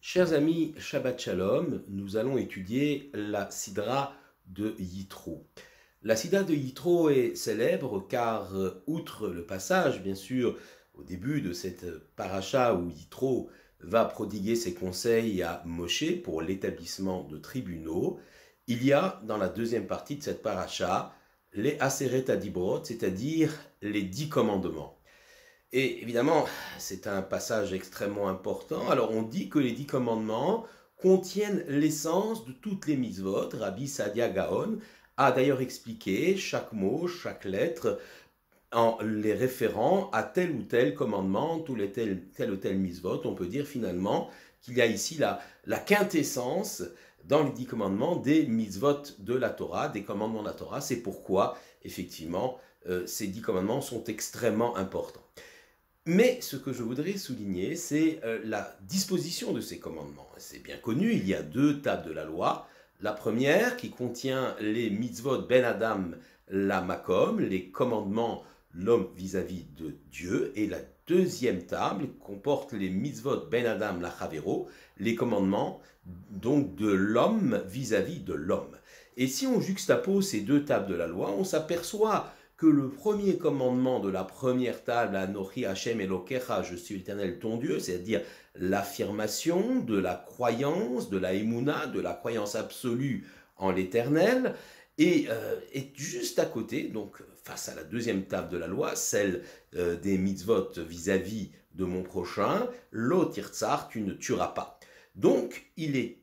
Chers amis, Shabbat Shalom, nous allons étudier la Sidra de Yitro. La Sidra de Yitro est célèbre car, outre le passage, bien sûr, au début de cette paracha où Yitro va prodiguer ses conseils à Moshe pour l'établissement de tribunaux, il y a dans la deuxième partie de cette paracha les Aseret Adibrot, c'est-à-dire les 10 commandements. Et évidemment, c'est un passage extrêmement important. Alors on dit que les 10 commandements contiennent l'essence de toutes les mitzvot. Rabbi Sadia Gaon a d'ailleurs expliqué chaque mot, chaque lettre, en les référant à tel ou tel commandement, tel ou tel mitzvot. On peut dire finalement qu'il y a ici la quintessence dans les 10 commandements des mitzvot de la Torah, des commandements de la Torah. C'est pourquoi, effectivement, ces 10 commandements sont extrêmement importants. Mais ce que je voudrais souligner, c'est la disposition de ces commandements. C'est bien connu, il y a 2 tables de la loi. La première qui contient les mitzvot ben Adam la makom, les commandements l'homme vis-à-vis de Dieu. Et la deuxième table comporte les mitzvot ben Adam la chavero, les commandements donc de l'homme vis-à-vis de l'homme. Et si on juxtapose ces 2 tables de la loi, on s'aperçoit que le premier commandement de la première table, Anochi Hashem Elokecha, je suis l'Éternel ton Dieu, c'est-à-dire l'affirmation de la croyance, de la émouna, de la croyance absolue en l'Éternel, et juste à côté, donc face à la deuxième table de la loi, celle des mitzvot vis-à-vis de mon prochain, lo tirtsar, tu ne tueras pas. Donc il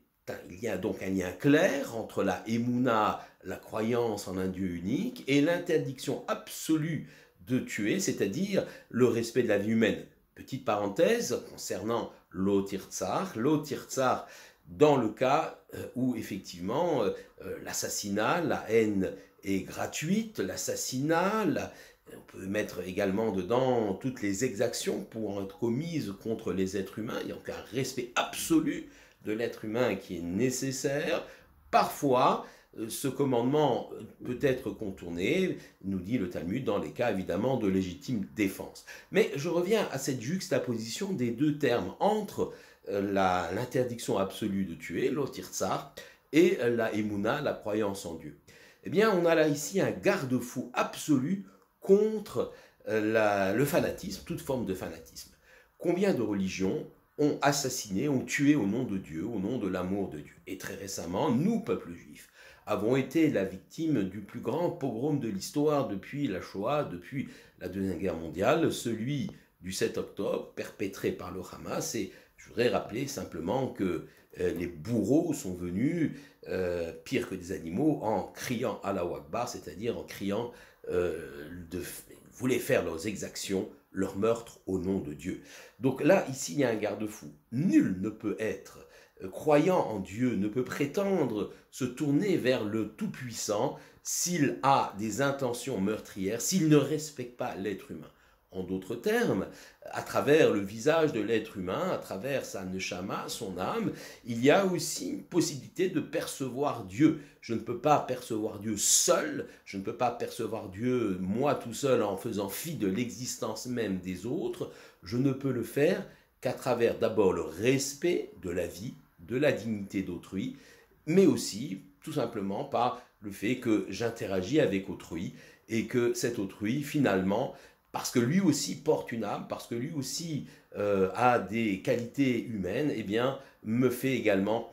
y a donc un lien clair entre la émouna, la croyance en un Dieu unique, et l'interdiction absolue de tuer, c'est-à-dire le respect de la vie humaine. Petite parenthèse concernant l'otirtsar, dans le cas où effectivement l'assassinat, la haine est gratuite, l'assassinat, on peut mettre également dedans toutes les exactions pouvant être commises contre les êtres humains, il y a donc un respect absolu de l'être humain qui est nécessaire. Parfois, ce commandement peut être contourné, nous dit le Talmud, dans les cas évidemment de légitime défense. Mais je reviens à cette juxtaposition des 2 termes entre l'interdiction absolue de tuer, l'otirtsar, et la émouna, la croyance en Dieu. Eh bien, on a là ici un garde-fou absolu contre le fanatisme, toute forme de fanatisme. Combien de religions ont assassiné, ont tué au nom de Dieu, au nom de l'amour de Dieu. Et très récemment, nous, peuple juif, avons été la victime du plus grand pogrom de l'histoire depuis la Shoah, depuis la Deuxième Guerre mondiale, celui du 7 octobre, perpétré par le Hamas. Et je voudrais rappeler simplement que les bourreaux sont venus, pire que des animaux, en criant Allahu Akbar, c'est-à-dire en criant voulaient faire leurs exactions, leur meurtre au nom de Dieu. Donc là, ici, il y a un garde-fou. Nul ne peut être croyant en Dieu, ne peut prétendre se tourner vers le Tout-Puissant s'il a des intentions meurtrières, s'il ne respecte pas l'être humain. En d'autres termes, à travers le visage de l'être humain, à travers sa neshama, son âme, il y a aussi une possibilité de percevoir Dieu. Je ne peux pas percevoir Dieu seul, je ne peux pas percevoir Dieu moi tout seul en faisant fi de l'existence même des autres. Je ne peux le faire qu'à travers d'abord le respect de la vie, de la dignité d'autrui, mais aussi tout simplement par le fait que j'interagis avec autrui et que cet autrui finalement, parce que lui aussi porte une âme, parce que lui aussi a des qualités humaines, eh bien, me fait également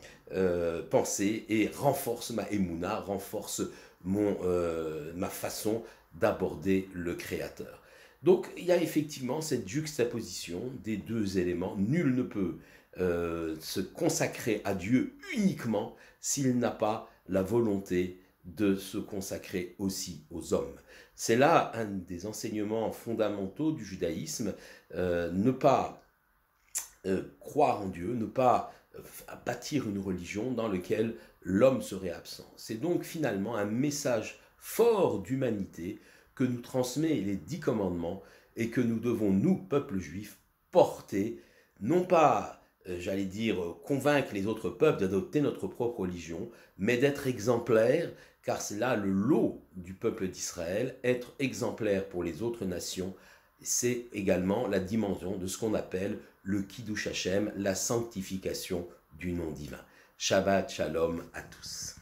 penser et renforce ma émouna, renforce ma façon d'aborder le Créateur. Donc, il y a effectivement cette juxtaposition des 2 éléments. Nul ne peut se consacrer à Dieu uniquement s'il n'a pas la volonté de se consacrer aussi aux hommes. C'est là un des enseignements fondamentaux du judaïsme, ne pas croire en Dieu, ne pas bâtir une religion dans laquelle l'homme serait absent. C'est donc finalement un message fort d'humanité que nous transmet les 10 commandements et que nous devons, nous, peuple juif, porter, non pas, j'allais dire, convaincre les autres peuples d'adopter notre propre religion, mais d'être exemplaires, car c'est là le lot du peuple d'Israël, être exemplaire pour les autres nations, c'est également la dimension de ce qu'on appelle le Kiddush Hashem, la sanctification du nom divin. Shabbat Shalom à tous.